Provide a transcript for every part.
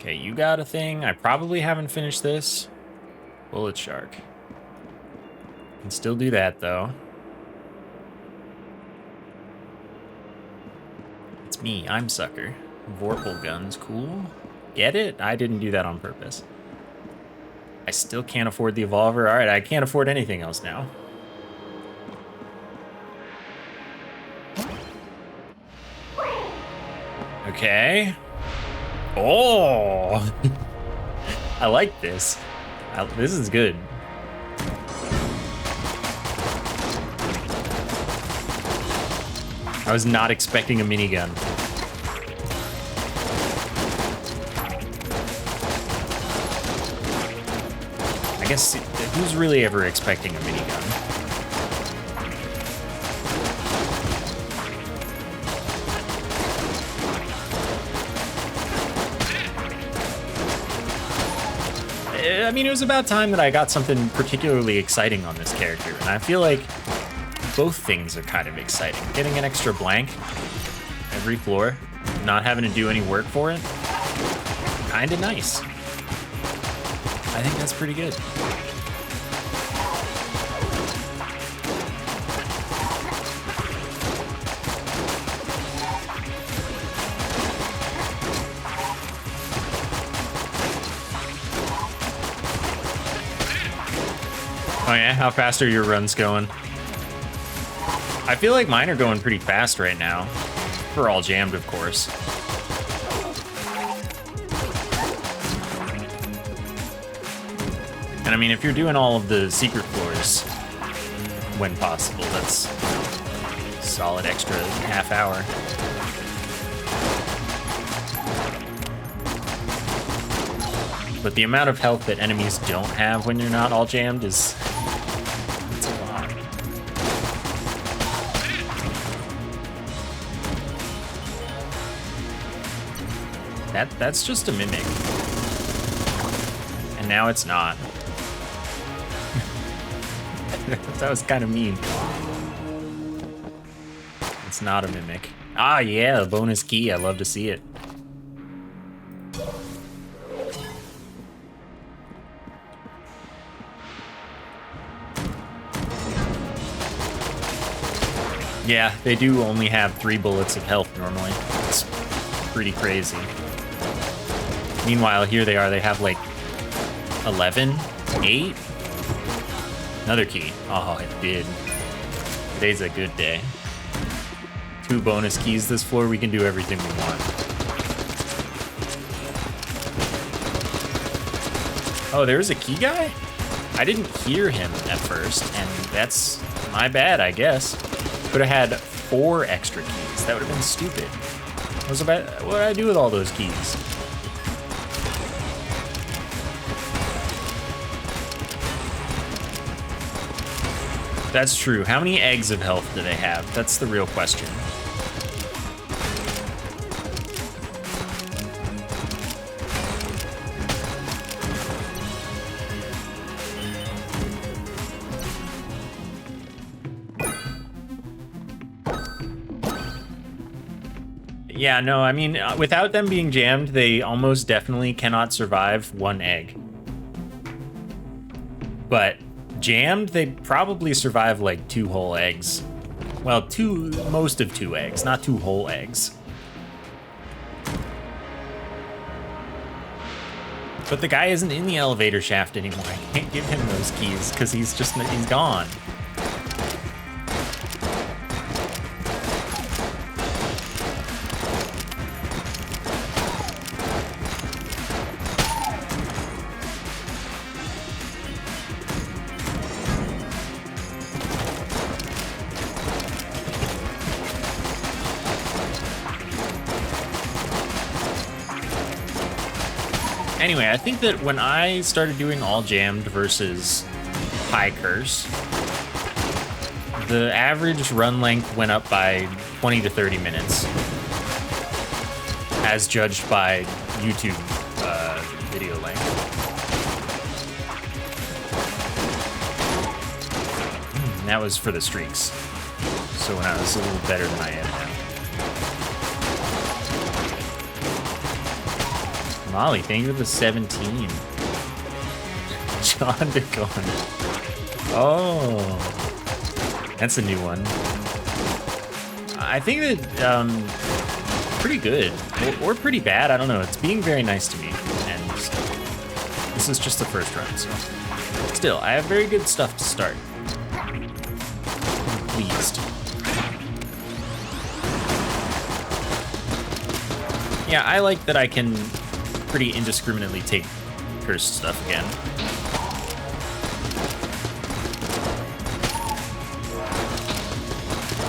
Okay, you got a thing. I probably haven't finished this. Bullet shark. Can still do that, though. It's me. I'm Sucker. Vorpal guns. Cool. Get it? I didn't do that on purpose. I still can't afford the evolver. All right, I can't afford anything else now. Okay. Oh! I like this. This is good. I was not expecting a minigun. I guess, who's really ever expecting a minigun? I mean, it was about time that I got something particularly exciting on this character, and I feel like both things are kind of exciting. Getting an extra blank every floor, not having to do any work for it, kind of nice. I think that's pretty good. Oh yeah, how fast are your runs going? I feel like mine are going pretty fast right now. For all jammed, of course. And I mean, if you're doing all of the secret floors when possible, that's a solid extra half hour. But the amount of health that enemies don't have when you're not all jammed is... it's a lot. That's just a mimic. And now it's not. That was kind of mean. It's not a mimic. Ah, yeah, a bonus key. I love to see it. Yeah, they do only have 3 bullets of health normally. It's pretty crazy. Meanwhile, here they are. They have like 11, 8. Another key. Oh, it did. Today's a good day. 2 bonus keys this floor. We can do everything we want. Oh, there's a key guy? I didn't hear him at first, and that's my bad, I guess. Could have had 4 extra keys. That would have been stupid. What did I do with all those keys? That's true. How many eggs of health do they have? That's the real question. Yeah, no, I mean, without them being jammed, they almost definitely cannot survive 1 egg. But jammed, they probably survive like 2 whole eggs. Well, most of 2 eggs, not 2 whole eggs. But the guy isn't in the elevator shaft anymore. I can't give him those keys because he's gone. Anyway, I think that when I started doing all jammed versus high curse, the average run length went up by 20 to 30 minutes, as judged by YouTube video length. And that was for the streaks. So when I was a little better than I am now. Molly, thank you for the 17. John DeGone. Oh, that's a new one. I think that pretty good or pretty bad. I don't know. It's being very nice to me, and this is just the first run, so still, I have very good stuff to start. I'm pleased. Yeah, I like that I can pretty indiscriminately take cursed stuff again.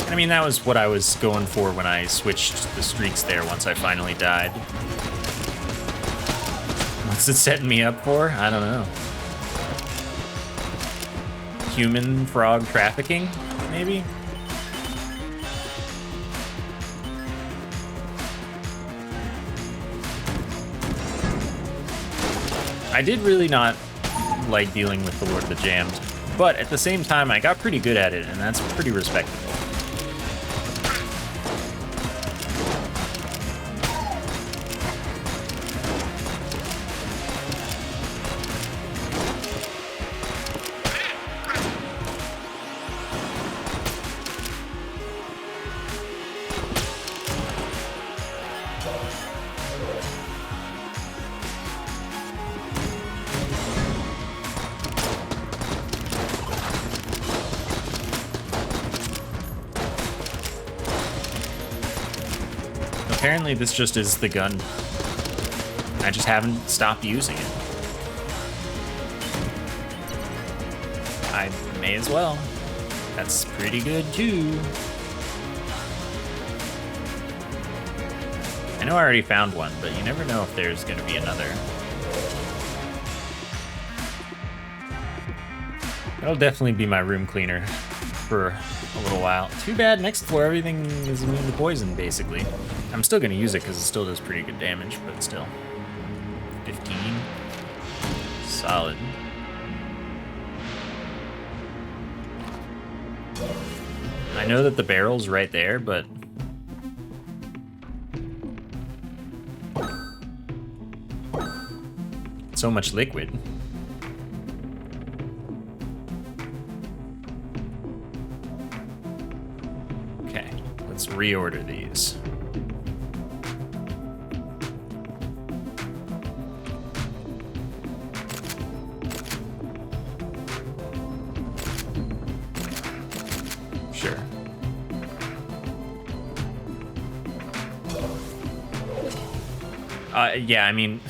I mean, that was what I was going for when I switched the streaks there once I finally died. What's it setting me up for? I don't know. Human frog trafficking, maybe? I did really not like dealing with the Lord of the Jams, but at the same time, I got pretty good at it, and that's pretty respectable. Apparently this just is the gun. I just haven't stopped using it. I may as well. That's pretty good too. I know I already found one, but you never know if there's gonna be another. That'll definitely be my room cleaner for a little while. Too bad next floor everything is immune to poison, basically. I'm still gonna use it because it still does pretty good damage, but still. 15. Solid. I know that the barrel's right there, but so much liquid. Okay, let's reorder these. Sure. Yeah, I mean,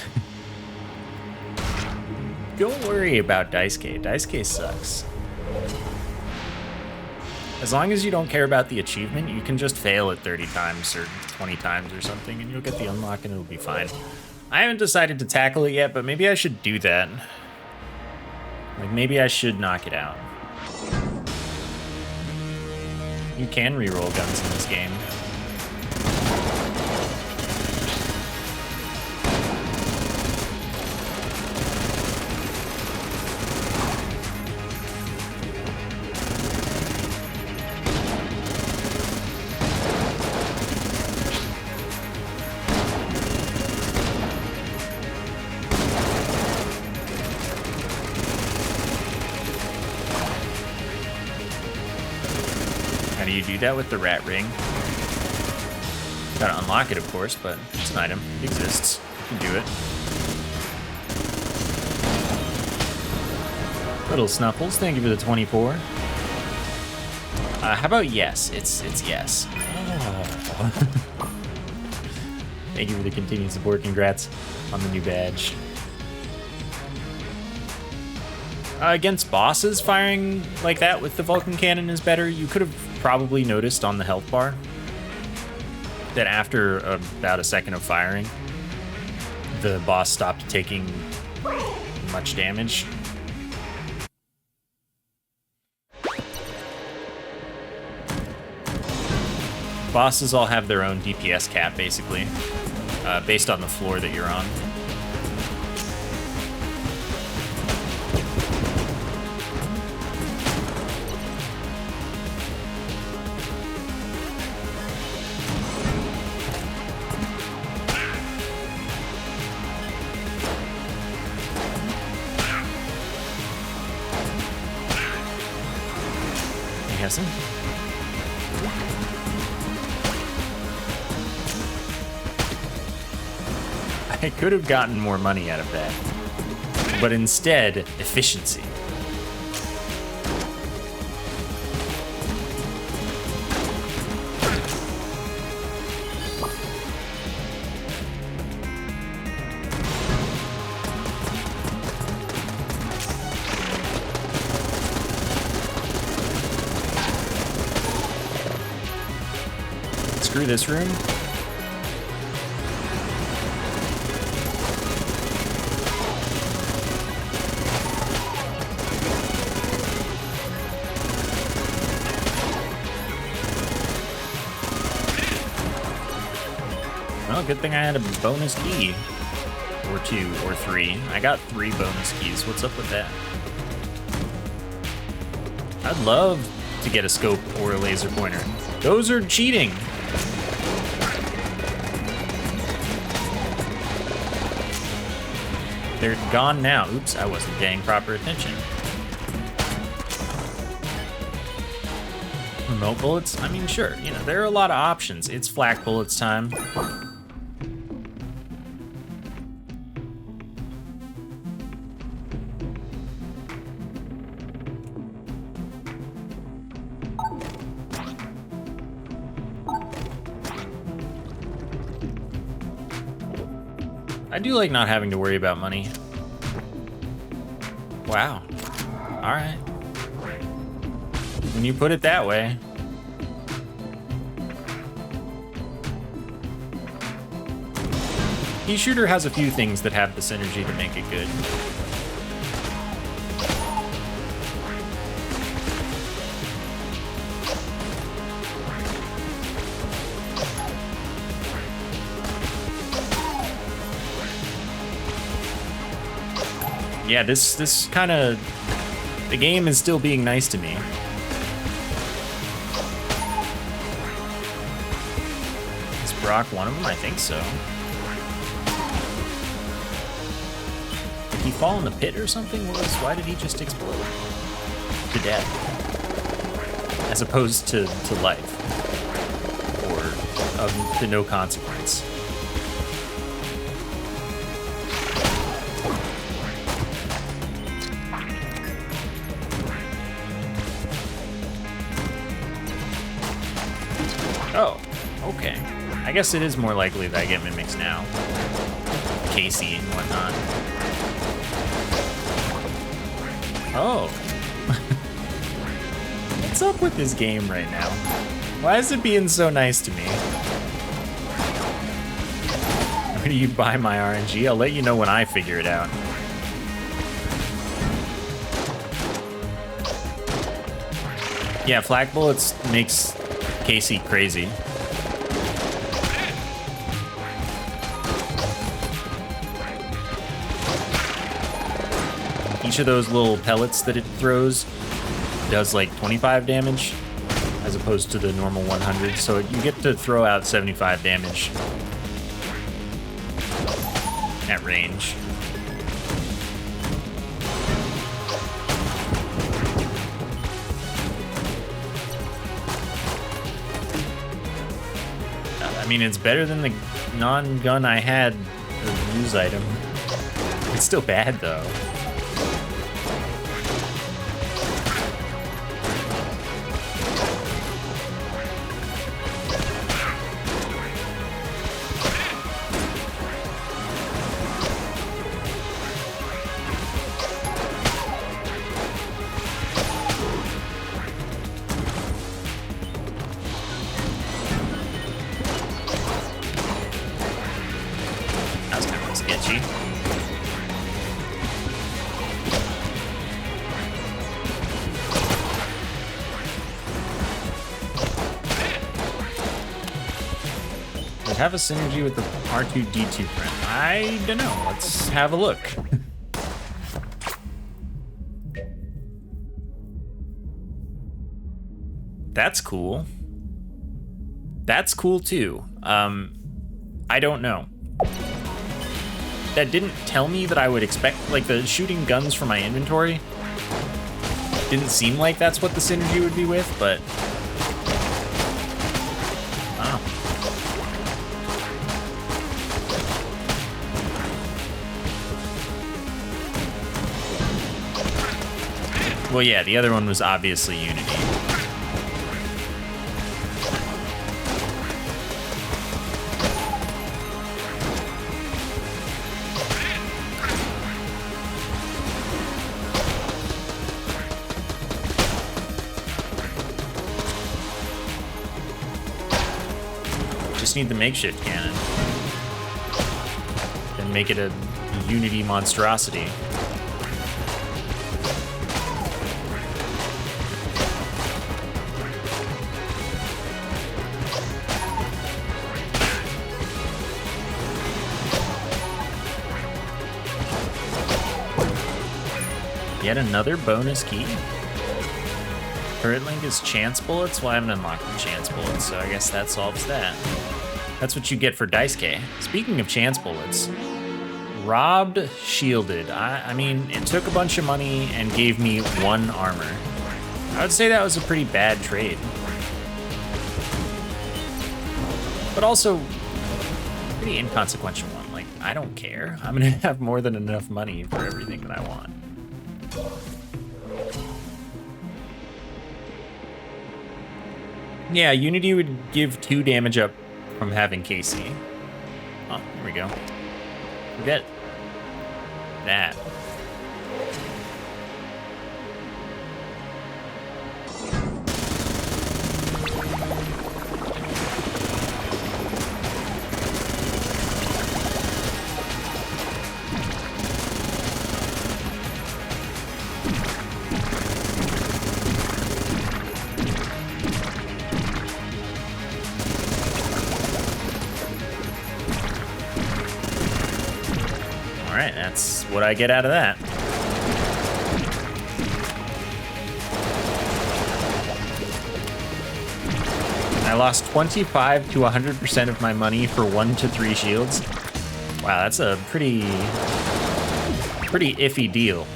don't worry about Dice K. Dice K sucks. As long as you don't care about the achievement, you can just fail it 30 times or 20 times or something, and you'll get the unlock and it'll be fine. I haven't decided to tackle it yet, but maybe I should do that. Like, maybe I should knock it out. You can reroll guns in this game. How do you do that with the rat ring? Gotta unlock it, of course, but it's an item. It exists. You can do it. Little Snuffles, thank you for the 24. How about yes? It's yes. Oh. Thank you for the continued support. Congrats on the new badge. Against bosses, firing like that with the Vulcan cannon is better. You could have probably noticed on the health bar that after about a second of firing, the boss stopped taking much damage. Bosses all have their own DPS cap, basically, based on the floor that you're on. guessing. I could have gotten more money out of that, but instead, efficiency. Screw this room. Well, good thing I had a bonus key. Or 2, or 3. I got 3 bonus keys. What's up with that? I'd love to get a scope or a laser pointer. Those are cheating. They're gone now. Oops, I wasn't paying proper attention. Remote bullets? I mean, sure, you know, there are a lot of options. It's flak bullets time. I do like not having to worry about money. Wow. All right. When you put it that way. Pea shooter has a few things that have the synergy to make it good. Yeah, this kind of, the game is still being nice to me. Is Brock one of them? I think so. Did he fall in the pit or something? Why did he just explode? To death. As opposed to life. Or to no consequence. Oh, okay. I guess it is more likely that I get mimics now. Casey and whatnot. Oh. What's up with this game right now? Why is it being so nice to me? Where do you buy my RNG? I'll let you know when I figure it out. Yeah, flak bullets makes Casey crazy. Each of those little pellets that it throws does like 25 damage as opposed to the normal 100, so you get to throw out 75 damage at range. I mean, it's better than the non-gun I had, the use item. It's still bad, though. Have a synergy with the R2-D2 friend? I don't know. Let's have a look. That's cool. That's cool too. I don't know. That didn't tell me that I would expect, like, the shooting guns from my inventory Didn't seem like that's what the synergy would be with, but... Wow. Well, yeah, the other one was obviously Unity. Just need the makeshift cannon. And make it a Unity monstrosity. Yet another bonus key. Turret link is chance bullets. Well, I haven't unlocked the chance bullets, so I guess that solves that. That's what you get for Dice K. Speaking of chance bullets, robbed, shielded. I mean, it took a bunch of money and gave me 1 armor. I would say that was a pretty bad trade. But also, pretty inconsequential one. Like, I don't care. I'm gonna have more than enough money for everything that I want. Yeah, Unity would give 2 damage up from having KC. Oh, here we go. Forget that. Alright, that's what I get out of that. I lost 25 to 100% of my money for 1 to 3 shields. Wow, that's a pretty iffy deal.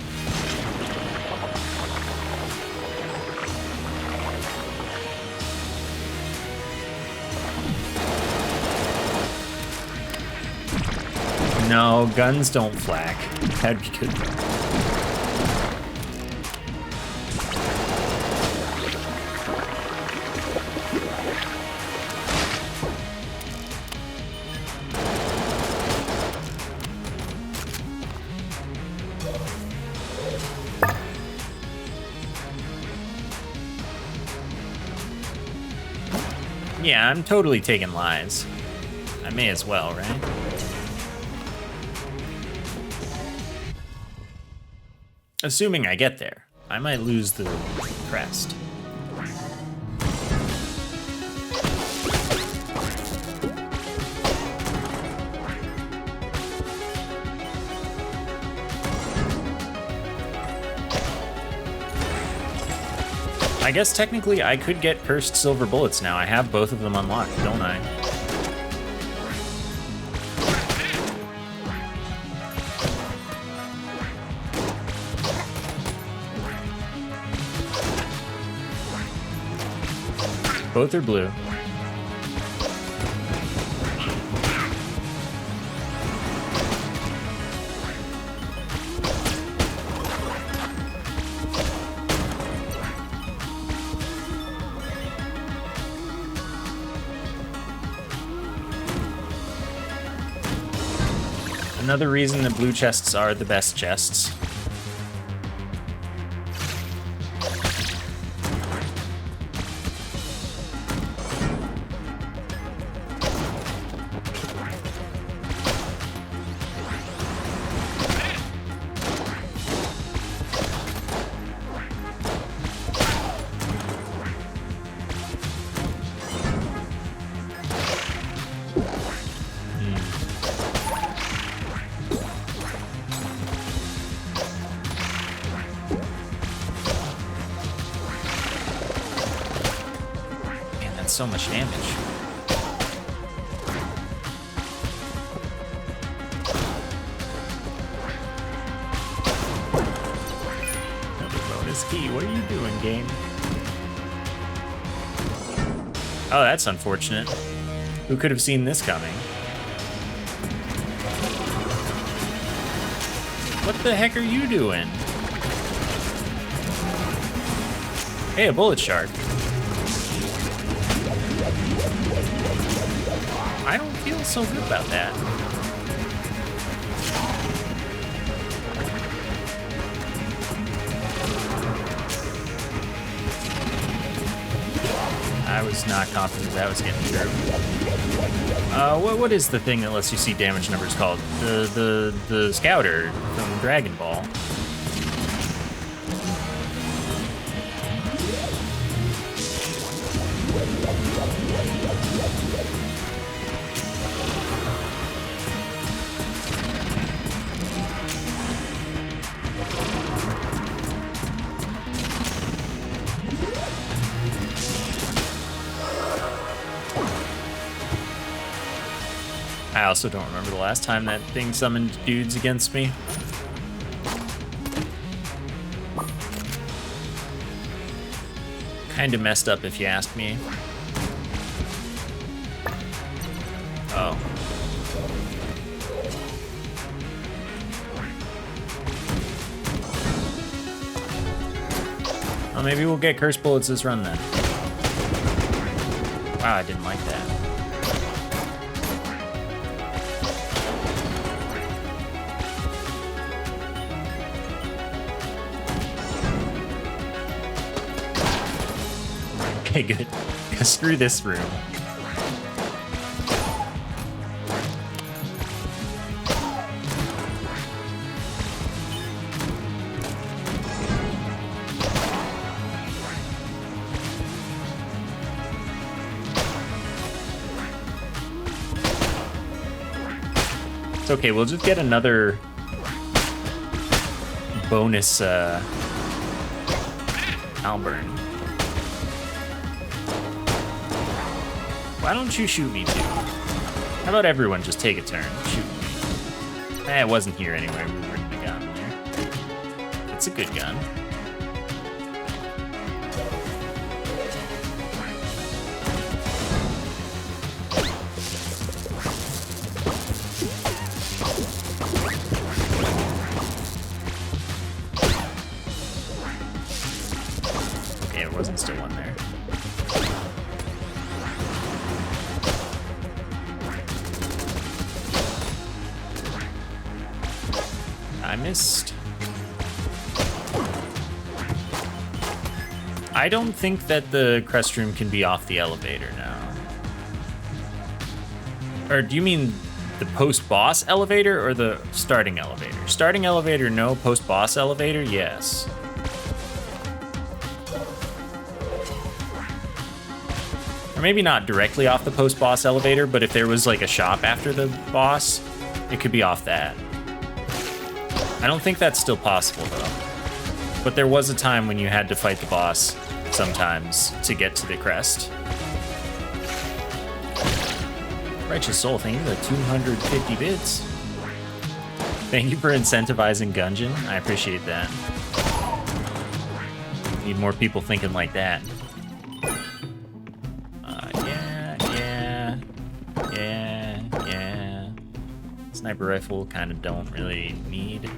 No, guns don't flak. That'd be good. Yeah, I'm totally taking lives. I may as well, right? Assuming I get there. I might lose the crest. I guess technically I could get cursed silver bullets now. I have both of them unlocked, don't I? Both are blue. Another reason that blue chests are the best chests. So much damage. Another bonus What are you doing, game? Oh, that's unfortunate. Who could have seen this coming? What the heck are you doing? Hey, a bullet shark. I don't feel so good about that. I was not confident that was getting through. What is the thing that lets you see damage numbers called? The Scouter from Dragon Ball. I also don't remember the last time that thing summoned dudes against me. Kinda messed up if you ask me. Oh. Well, maybe we'll get curse bullets this run then. Wow, I didn't like that. Okay, good. Screw this room. It's okay, we'll just get another bonus Alburn. Why don't you shoot me too? How about everyone just take a turn? Shoot me. It wasn't here anyway. We were in the gun there. It's a good gun. Okay, there wasn't still one there. I missed. I don't think that the crest room can be off the elevator now. Or do you mean the post-boss elevator or the starting elevator? Starting elevator, no. Post-boss elevator, yes. Or maybe not directly off the post-boss elevator, but if there was like a shop after the boss, it could be off that. I don't think that's still possible, though. But there was a time when you had to fight the boss sometimes to get to the crest. Righteous Soul, thank you for the 250 bits. Thank you for incentivizing Gungeon. I appreciate that. Need more people thinking like that. Yeah. Sniper rifle kind of don't really need.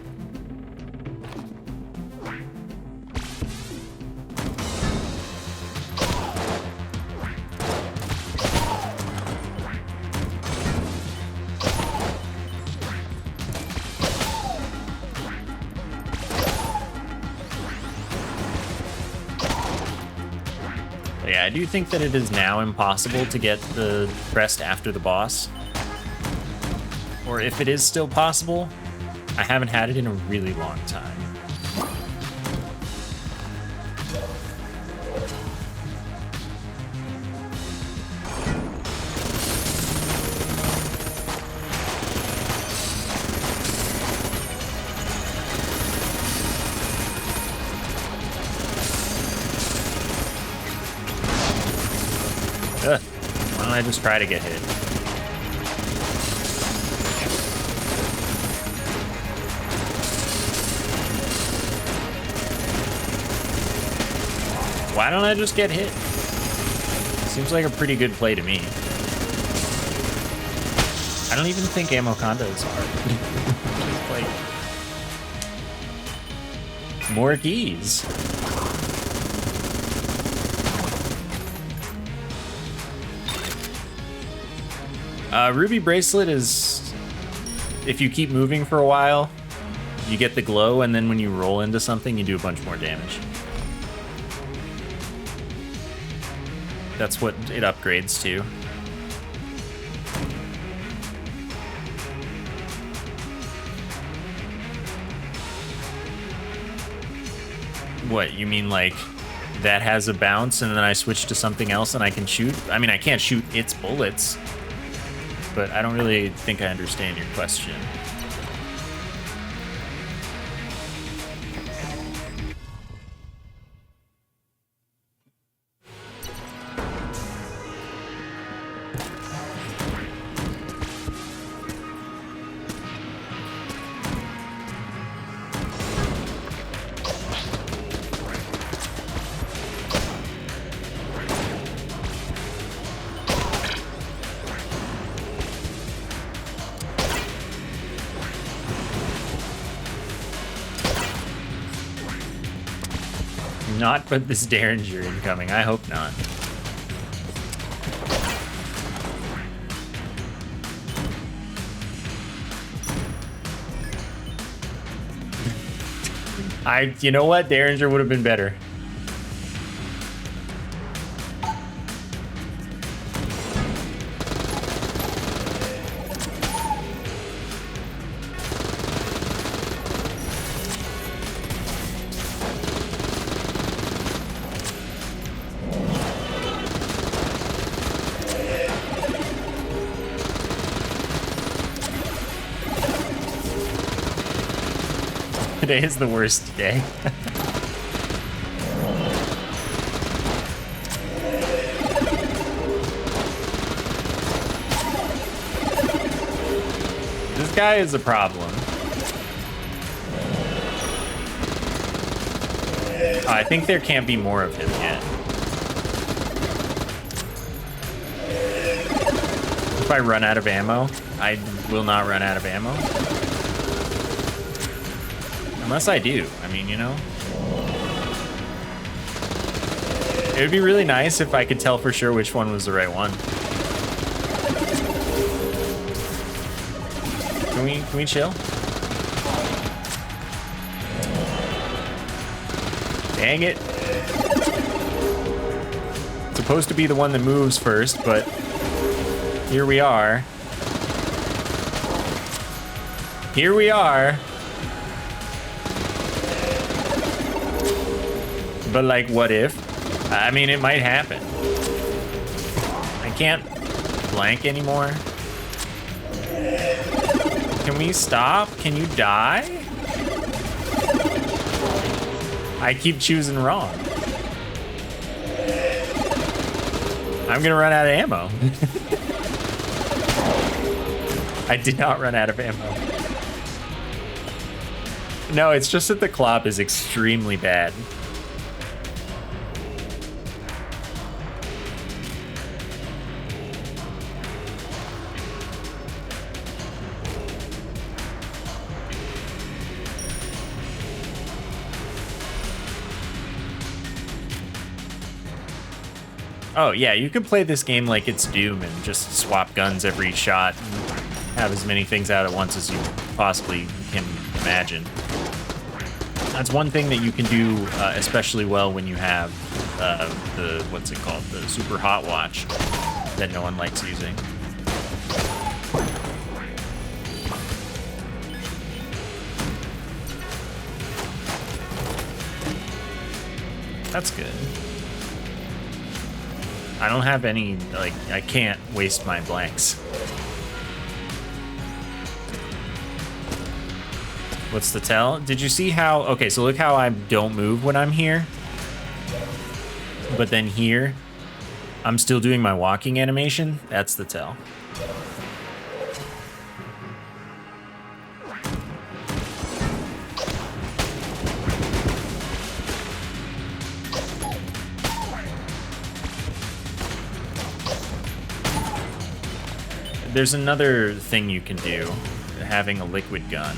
Yeah, I do think that it is now impossible to get the crest after the boss. Or if it is still possible, I haven't had it in a really long time. Ugh. Why don't I just try to get hit? Why don't I just get hit? Seems like a pretty good play to me. I don't even think ammo condos are. Like, more keys. Ruby Bracelet is, if you keep moving for a while, you get the glow, and then when you roll into something, you do a bunch more damage. That's what it upgrades to. What, you mean like that has a bounce and then I switch to something else and I can shoot? I mean, I can't shoot its bullets, but I don't really think I understand your question. Not but this Derringer incoming. I hope not. You know what? Derringer would have been better. Today is the worst day. This guy is a problem. I think there can't be more of him yet. If I run out of ammo, I will not run out of ammo. Unless I do. I mean, you know. It would be really nice if I could tell for sure which one was the right one. Can we chill? Dang it. It's supposed to be the one that moves first, but here we are. Here we are. But like, what if? I mean, it might happen. I can't blank anymore. Can we stop? Can you die? I keep choosing wrong. I'm gonna run out of ammo. I did not run out of ammo. No, it's just that the clop is extremely bad. Oh yeah, you could play this game like it's Doom and just swap guns every shot and have as many things out at once as you possibly can imagine. That's one thing that you can do especially well when you have the, what's it called, the super hot watch that no one likes using. That's good. I don't have any, like, I can't waste my blanks. What's the tell? Did you see how, okay, so look how I don't move when I'm here. But then here, I'm still doing my walking animation. That's the tell. There's another thing you can do, having a liquid gun.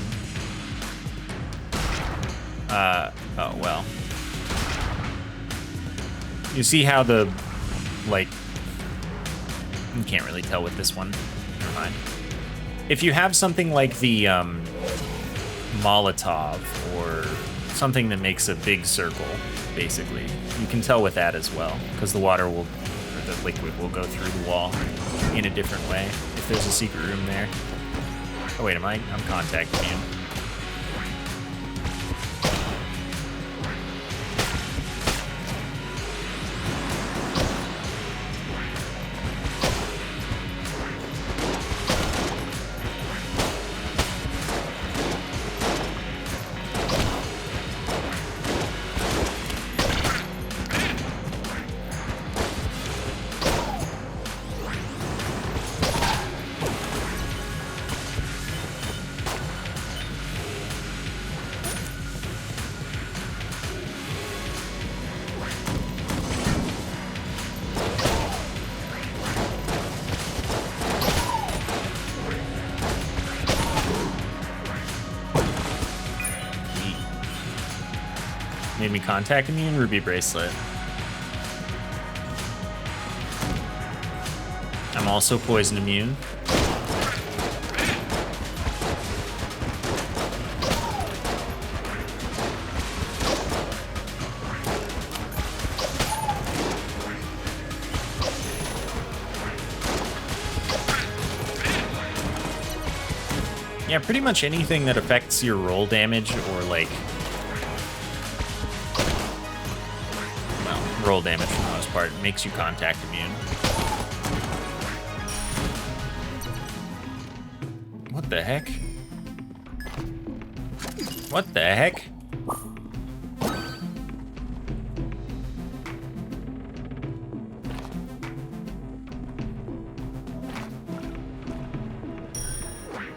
Oh, well. You see how the, like, you can't really tell with this one. Never mind. If you have something like the Molotov or something that makes a big circle, basically, you can tell with that as well, because the water will, or the liquid will go through the wall in a different way if there's a secret room there. Oh wait, I'm contact immune. Made me contact immune, ruby bracelet. I'm also poison immune. Yeah, pretty much anything that affects your roll damage or like roll damage for the most part makes you contact immune. What the heck? What the heck?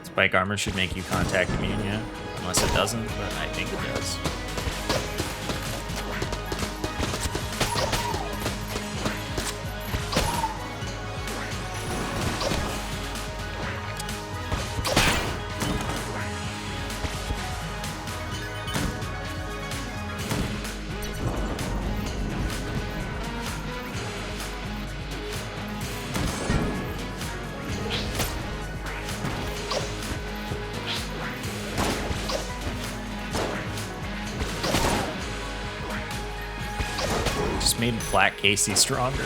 Spike armor should make you contact immune, yeah. Unless it doesn't, but I think it does. Made Black Casey stronger.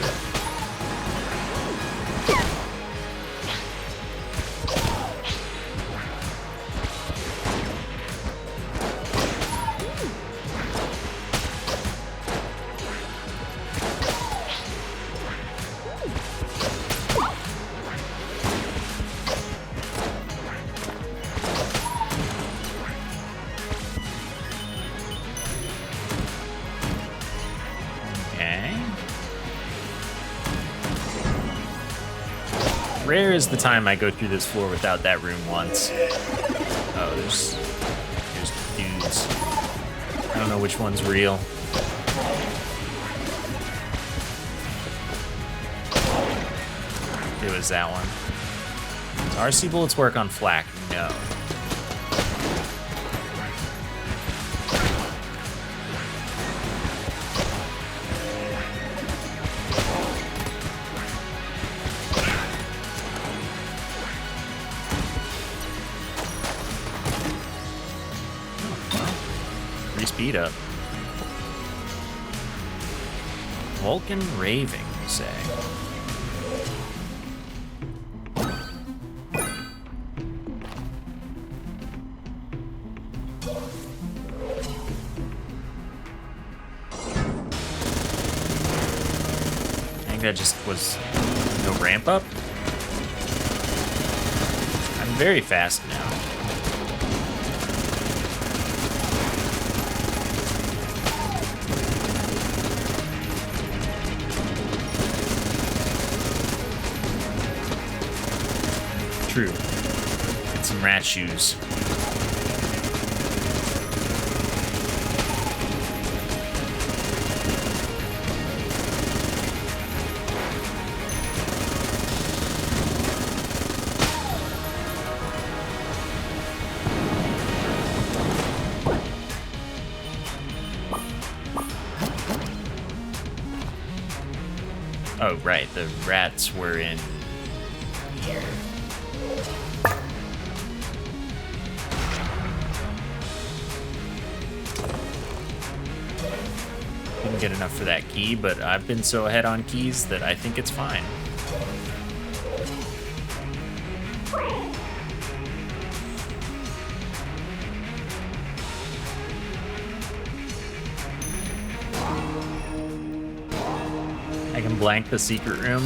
Rare is the time I go through this floor without that room once. Oh, there's dudes. I don't know which one's real. It was that one. Does RC bullets work on flak? No. Speed up. Vulcan raving, you say? I think that just was no ramp up. I'm very fast now. True. Get some rat shoes. Oh, right, the rats were in here. Didn't get enough for that key, but I've been so ahead on keys that I think it's fine. I can blank the secret room.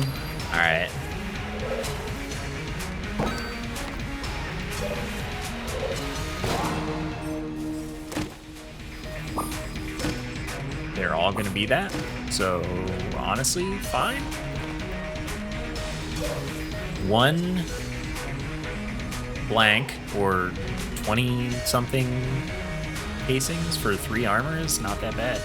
All right. They're all gonna be that. So honestly, fine. One blank or 20 something casings for 3 armor is not that bad.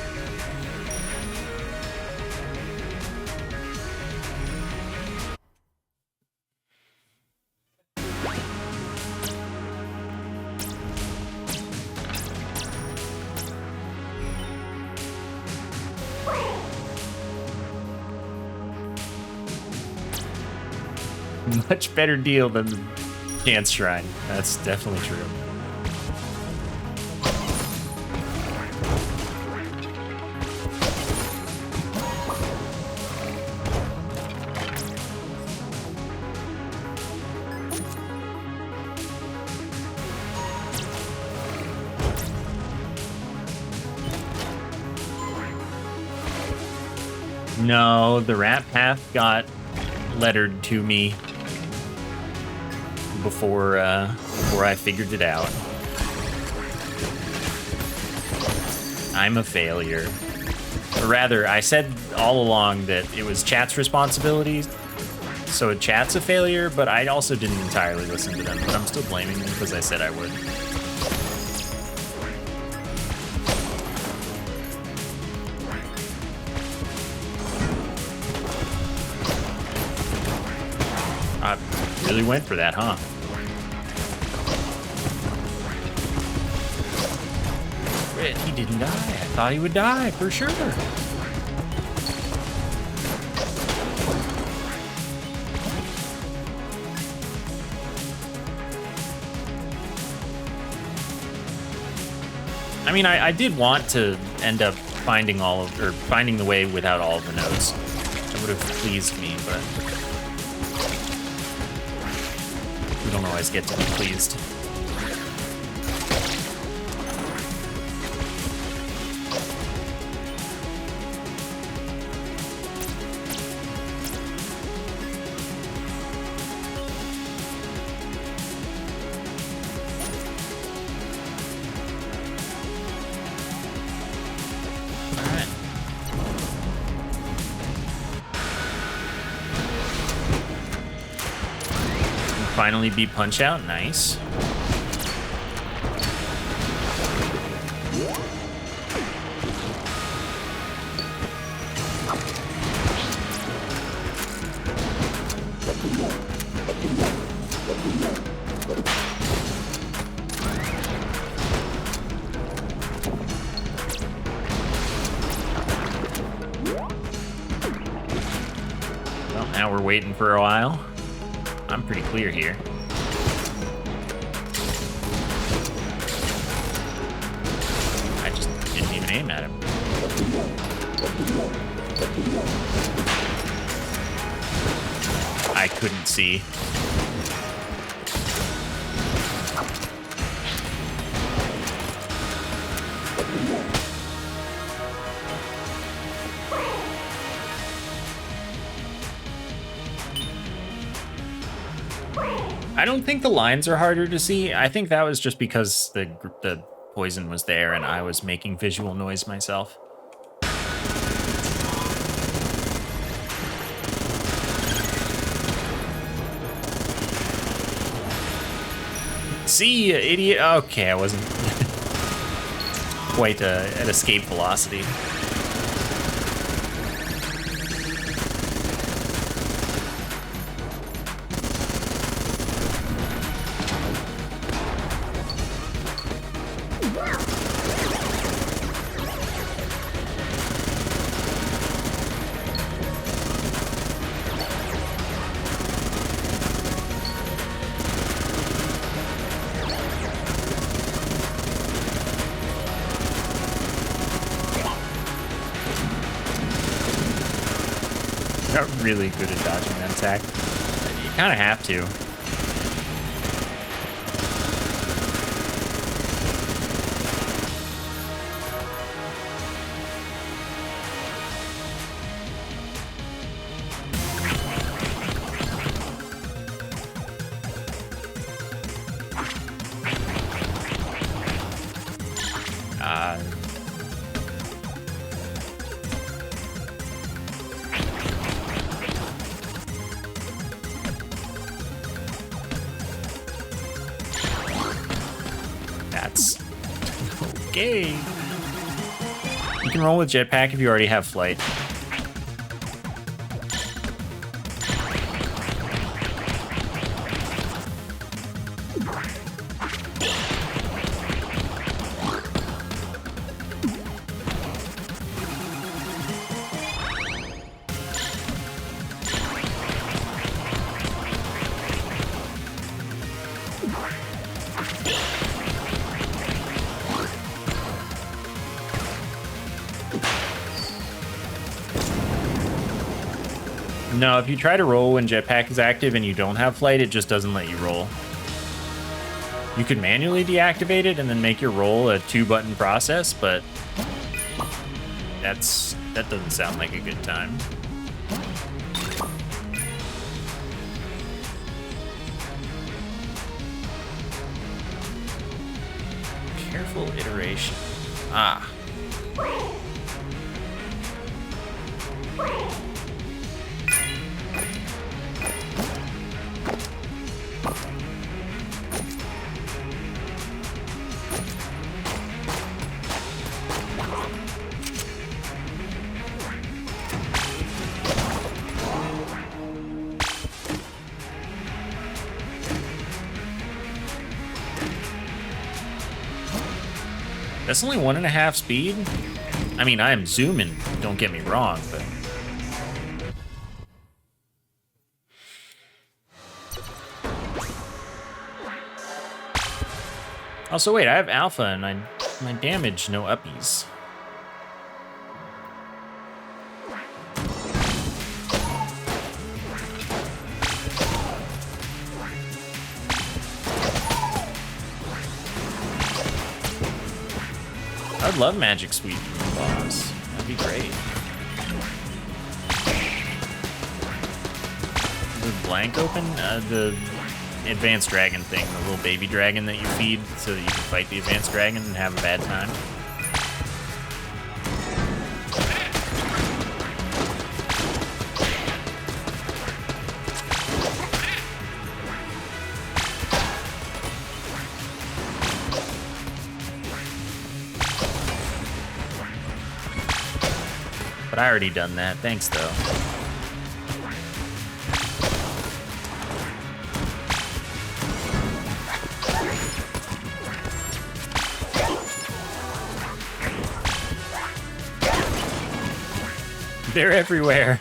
Much better deal than the Chance Shrine. That's definitely true. No, the rat path got lettered to me before I figured it out. I'm a failure. Or rather, I said all along that it was chat's responsibility, so chat's a failure, but I also didn't entirely listen to them, but I'm still blaming them because I said I would. I really went for that, huh? He didn't die. I thought he would die, for sure. I mean, I did want to end up finding finding the way without all of the notes. That would have pleased me, but we don't always get to be pleased. Finally beat Punch Out, nice. Well, now we're waiting for a while. I'm pretty clear here. I just didn't even aim at him. I couldn't see. I don't think the lines are harder to see. I think that was just because the poison was there and I was making visual noise myself. See, idiot. Okay, I wasn't quite at escape velocity. not really good at dodging that attack. You kind of have to. That's okay. You can roll with jetpack if you already have flight. No, if you try to roll when jetpack is active and you don't have flight, it just doesn't let you roll. You could manually deactivate it and then make your roll a 2-button process, but that doesn't sound like a good time. Careful iteration. Ah. That's only 1.5 speed? I mean, I am zooming, don't get me wrong, but... Also, wait, I have alpha and my damage, no uppies. I'd love magic sweep from the boss. That'd be great. The blank open? The advanced dragon thing, the little baby dragon that you feed so that you can fight the advanced dragon and have a bad time. But I already done that. Thanks, though. They're everywhere.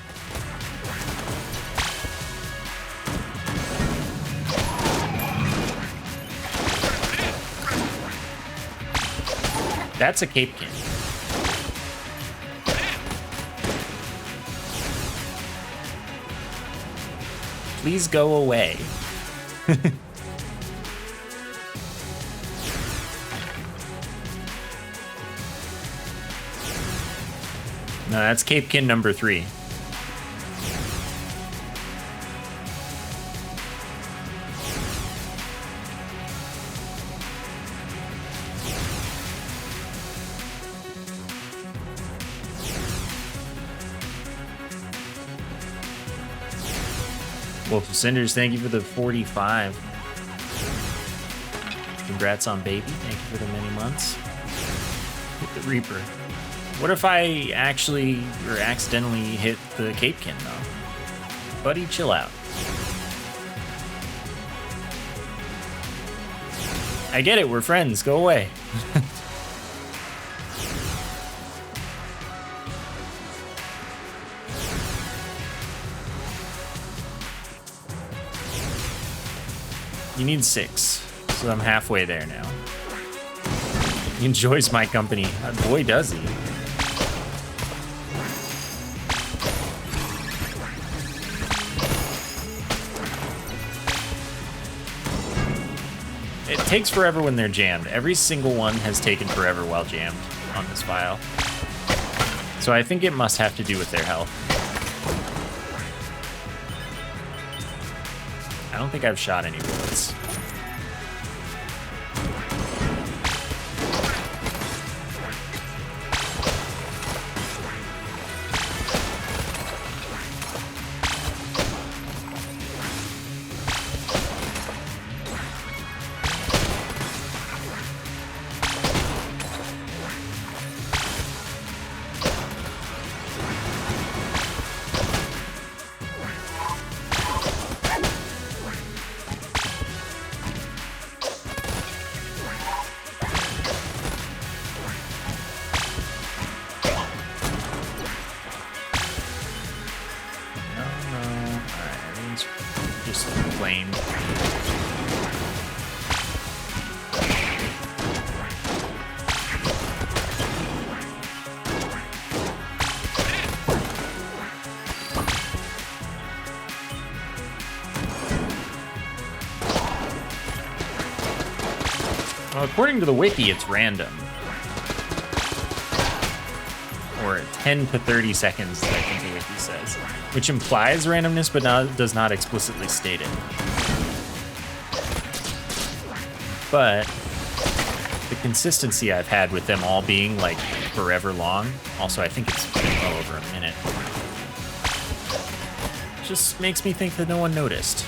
That's a capekin. Please go away. No, that's capekin number 3. Wolf of Cinders, thank you for the 45. Congrats on baby. Thank you for the many months. Hit the Reaper. What if I actually or accidentally hit the capekin though? Buddy, chill out. I get it, we're friends. Go away. You need 6, so I'm halfway there now. He enjoys my company. Boy, does he. It takes forever when they're jammed. Every single one has taken forever while jammed on this file. So I think it must have to do with their health. I don't think I've shot any bullets. Well, according to the wiki, it's random. Or 10 to 30 seconds, I think the wiki says. Which implies randomness, but does not explicitly state it. But the consistency I've had with them all being like forever long, also I think it's been well over a minute, just makes me think that no one noticed.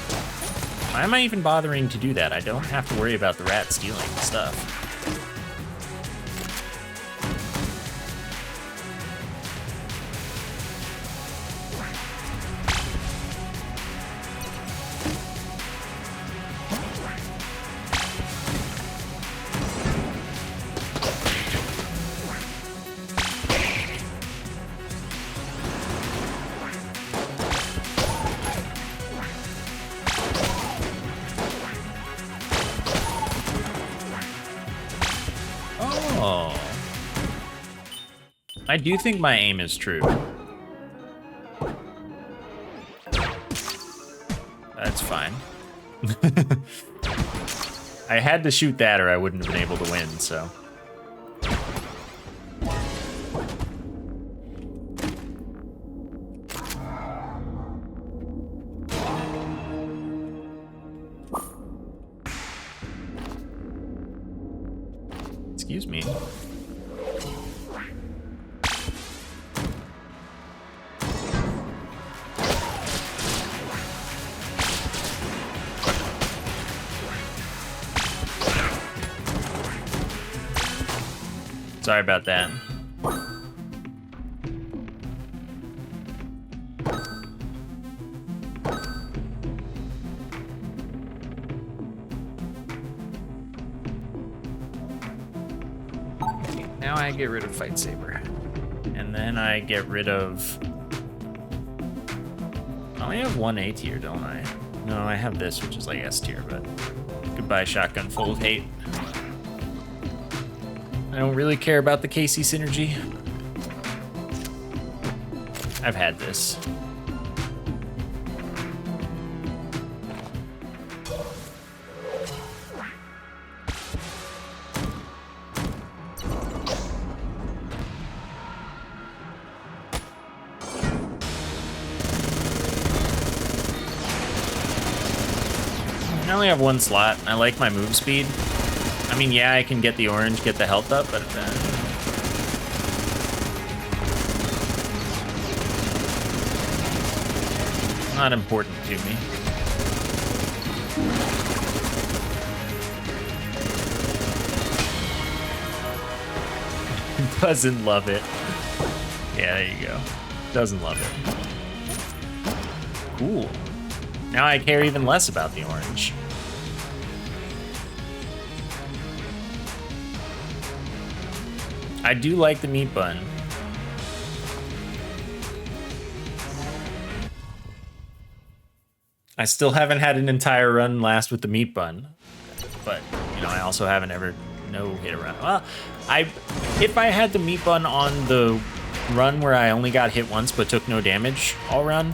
Why am I even bothering to do that? I don't have to worry about the rat stealing stuff. I do think my aim is true. That's fine. I had to shoot that or I wouldn't have been able to win, so. Excuse me. Sorry about that. Okay, now I get rid of Fight Saber. And then I get rid of... I only have one A tier, don't I? No, I have this, which is like S tier, but... Goodbye, Shotgun full of hate. I don't really care about the KC synergy. I've had this. I only have one slot. I like my move speed. I mean, yeah, I can get the orange, get the health up, but not important to me. Doesn't love it. Yeah, there you go. Doesn't love it. Cool. Now I care even less about the orange. I do like the meat bun. I still haven't had an entire run last with the meat bun, but you know, I also haven't ever no hit around. Well, if I had the meat bun on the run where I only got hit once but took no damage all run,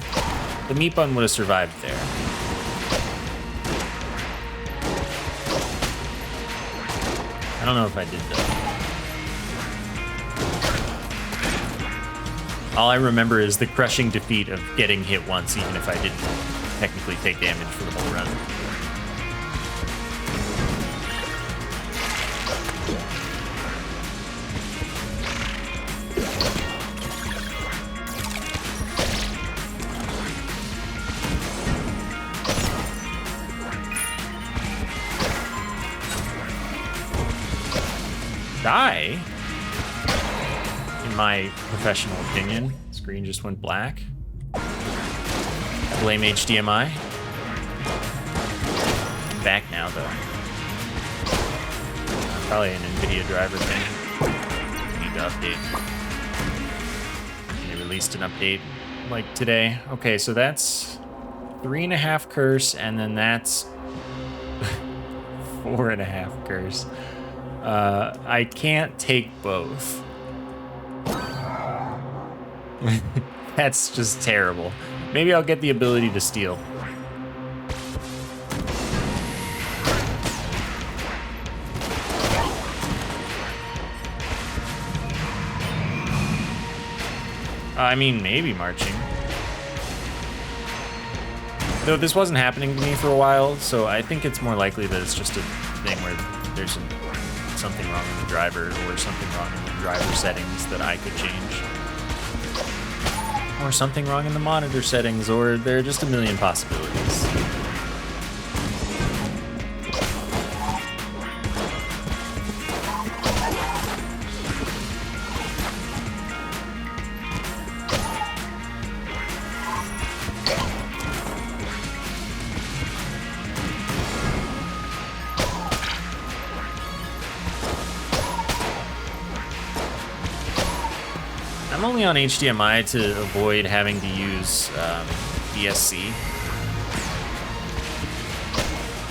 the meat bun would have survived there. don't know if I did though. All I remember is the crushing defeat of getting hit once, even if I didn't technically take damage for the whole run. Die? In my professional opinion. Screen just went black. Blame HDMI. Back now though. Probably an NVIDIA driver thing. Need to update. They released an update like today. Okay, so that's 3.5 curse, and then that's 4.5 curse. I can't take both. That's just terrible. Maybe I'll get the ability to steal. I mean, maybe marching. Though this wasn't happening to me for a while, so I think it's more likely that it's just a thing where there's something wrong in the driver or something wrong in the driver settings that I could change. Or something wrong in the monitor settings, or there are just a million possibilities. I'm only on HDMI to avoid having to use DSC.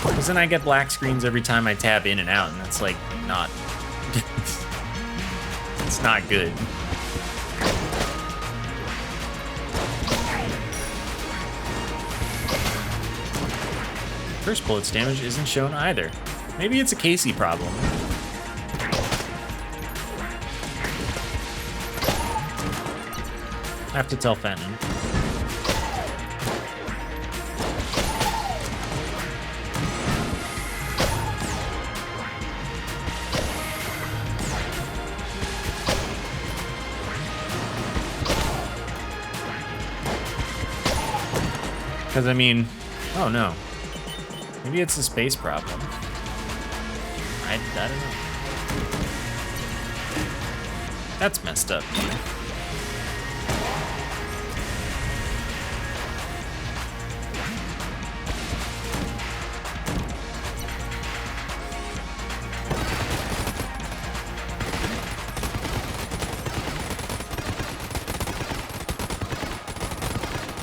Because then I get black screens every time I tab in and out, and that's like not... it's not good. First bullet's damage isn't shown either. Maybe it's a Casey problem. I have to tell Fenton. Because, I mean, oh no. Maybe it's a space problem. I don't know. That's messed up, dude.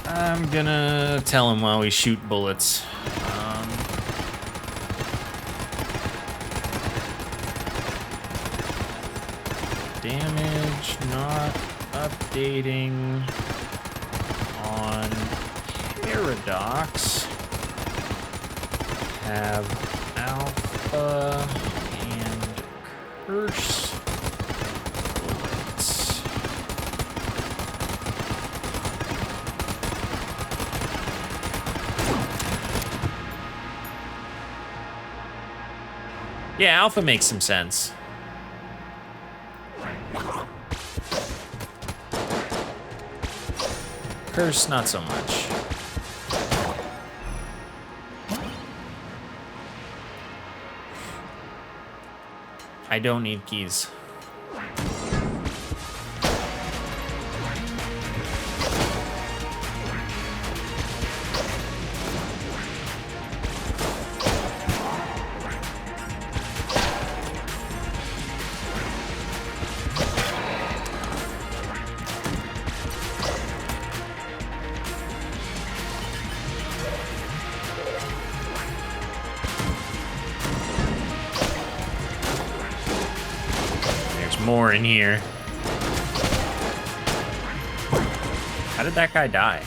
I'm gonna tell him while we shoot bullets. Damage not updating on Paradox. Have alpha and curse bullets. Yeah, alpha makes some sense. Curse, not so much. I don't need keys. More in here. How did that guy die?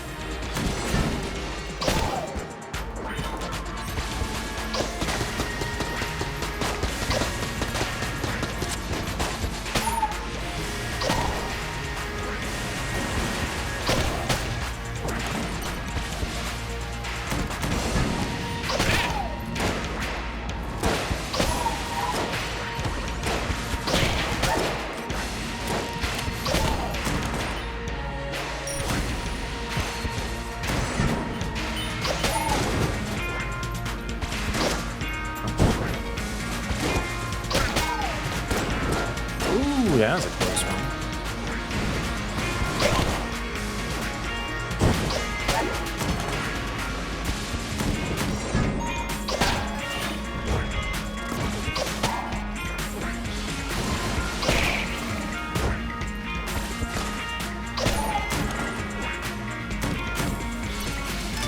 Ooh, that was a close one.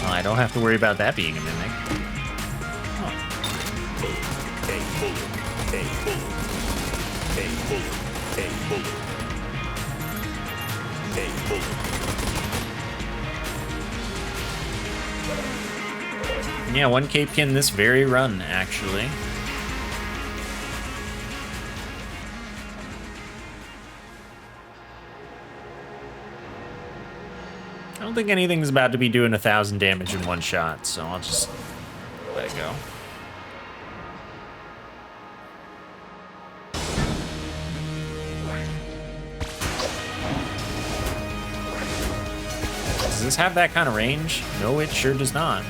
Well, I don't have to worry about that being a mimic. Yeah, one Capekin this very run, actually. I don't think anything's about to be doing 1,000 damage in one shot, so I'll just let it go. Does this have that kind of range? No, it sure does not.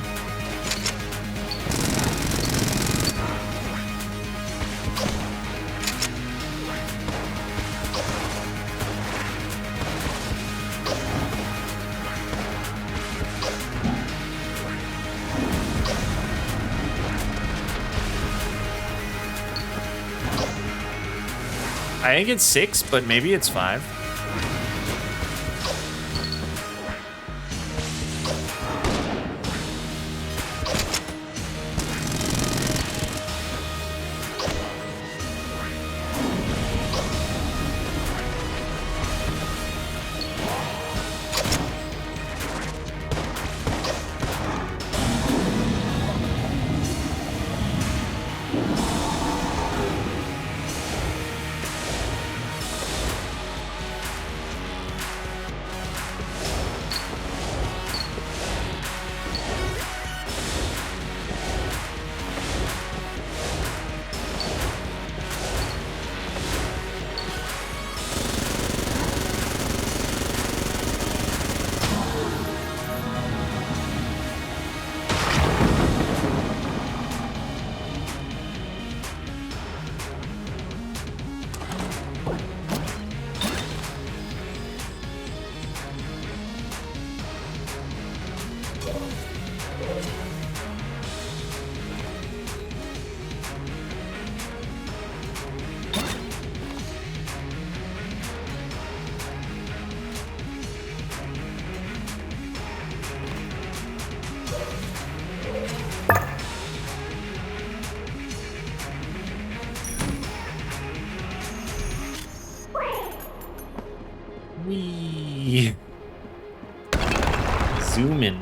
I think it's 6, but maybe it's 5. Wee. Zoom in.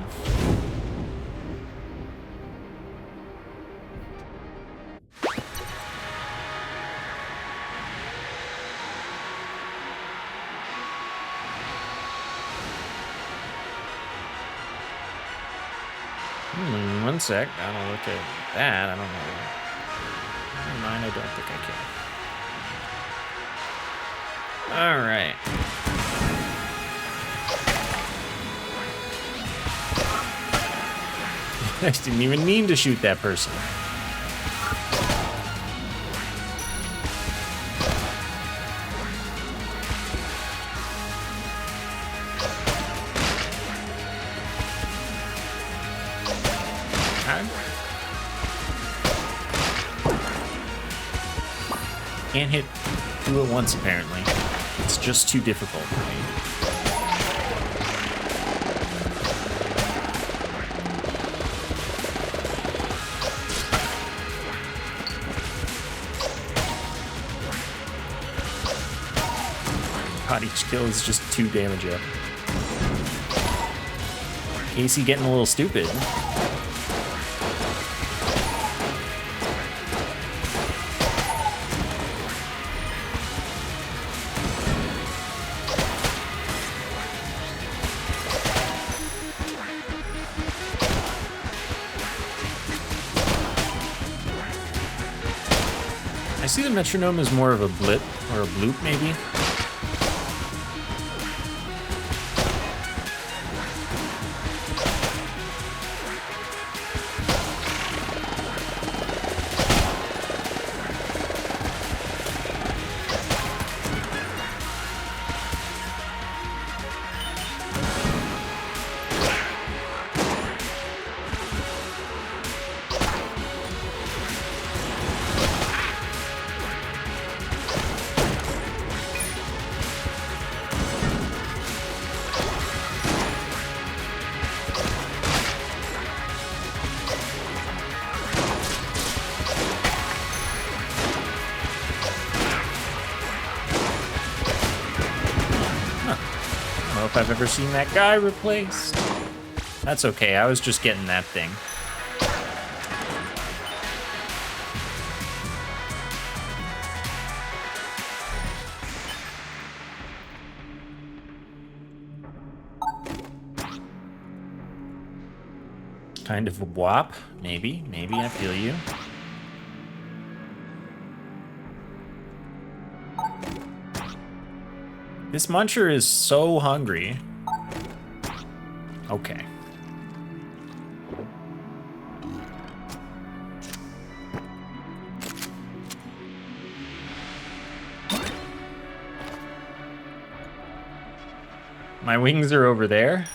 One sec. I don't look at that. I don't know. Never mind. I don't think I can. All right. I didn't even mean to shoot that person. Can't hit 2 at once, apparently. It's just too difficult for me. God, each kill is just 2 damage up. Casey getting a little stupid. I see the metronome as more of a blip or a bloop, maybe. I've ever seen that guy replaced. That's okay, I was just getting that thing. Kind of a wop, maybe, I feel you. This muncher is so hungry. Okay. My wings are over there.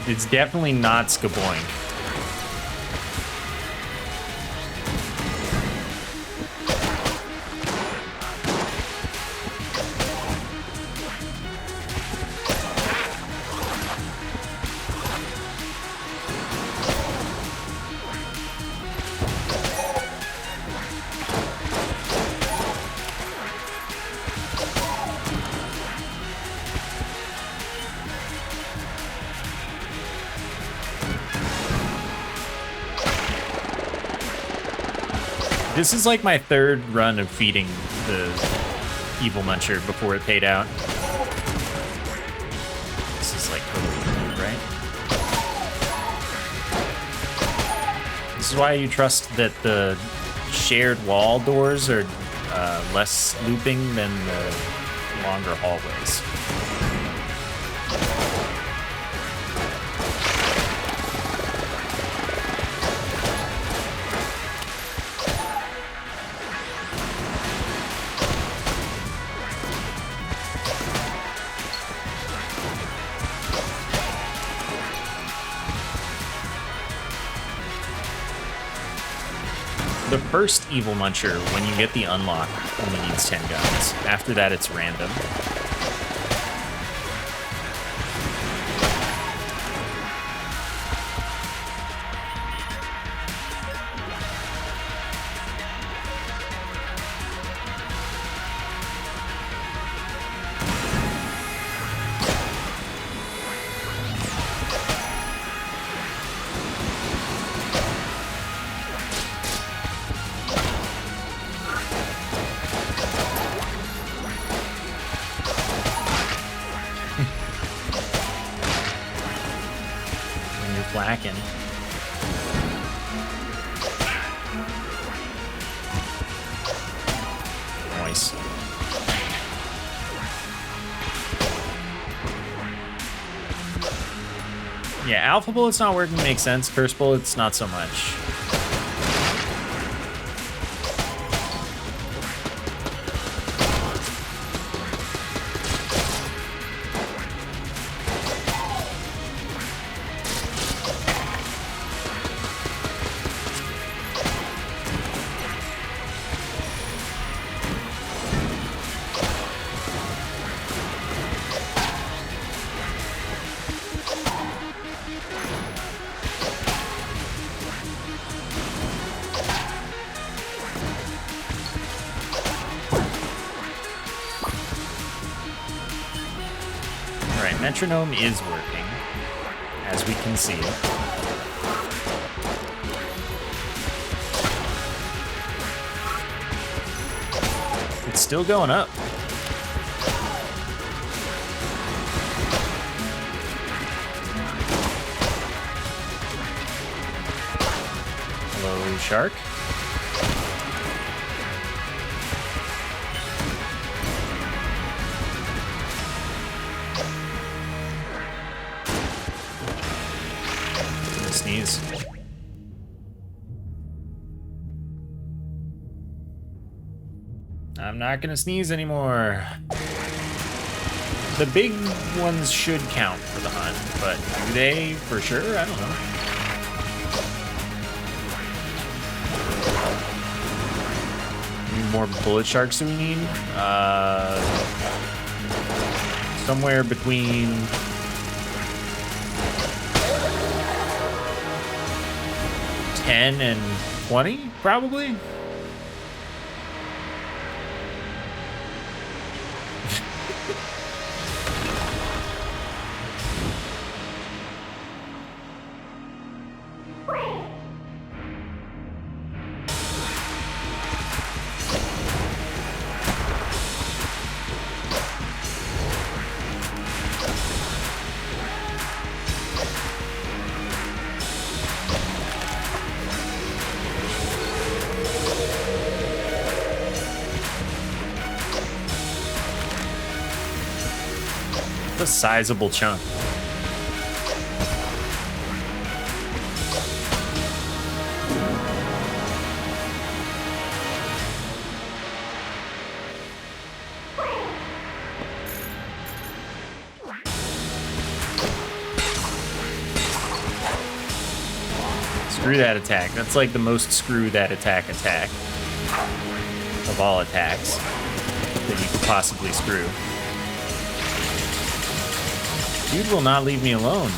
It's definitely not Skaboink. This is like my third run of feeding the evil muncher before it paid out. This is like totally good, right? This is why you trust that the shared wall doors are less looping than the longer hallways. The first evil muncher, when you get the unlock, only needs 10 guns. After that, it's random. Blacking. Nice. Yeah, Alpha Bullet's not working makes sense. Curse Bullet's not so much. Metronome is working, as we can see. It's still going up. Hello, shark. Sneeze. I'm not gonna sneeze anymore. The big ones should count for the hunt, but do they for sure? I don't know. more bullet sharks do we need? Somewhere between 10 and 20, probably. A sizable chunk. Screw that attack. That's like the most screw that attack of all attacks that you could possibly screw. Dude will not leave me alone.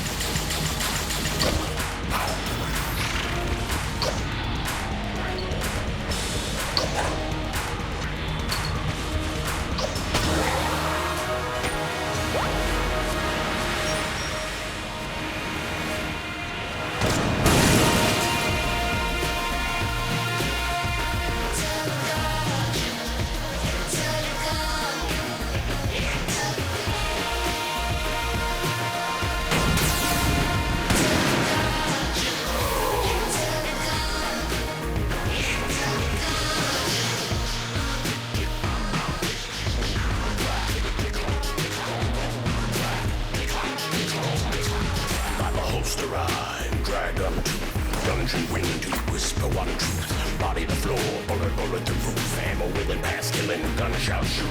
Gungeon wing to whisper one truth. Body the floor, bullet the roof. Ammo will it pass, killing gunshot shoot.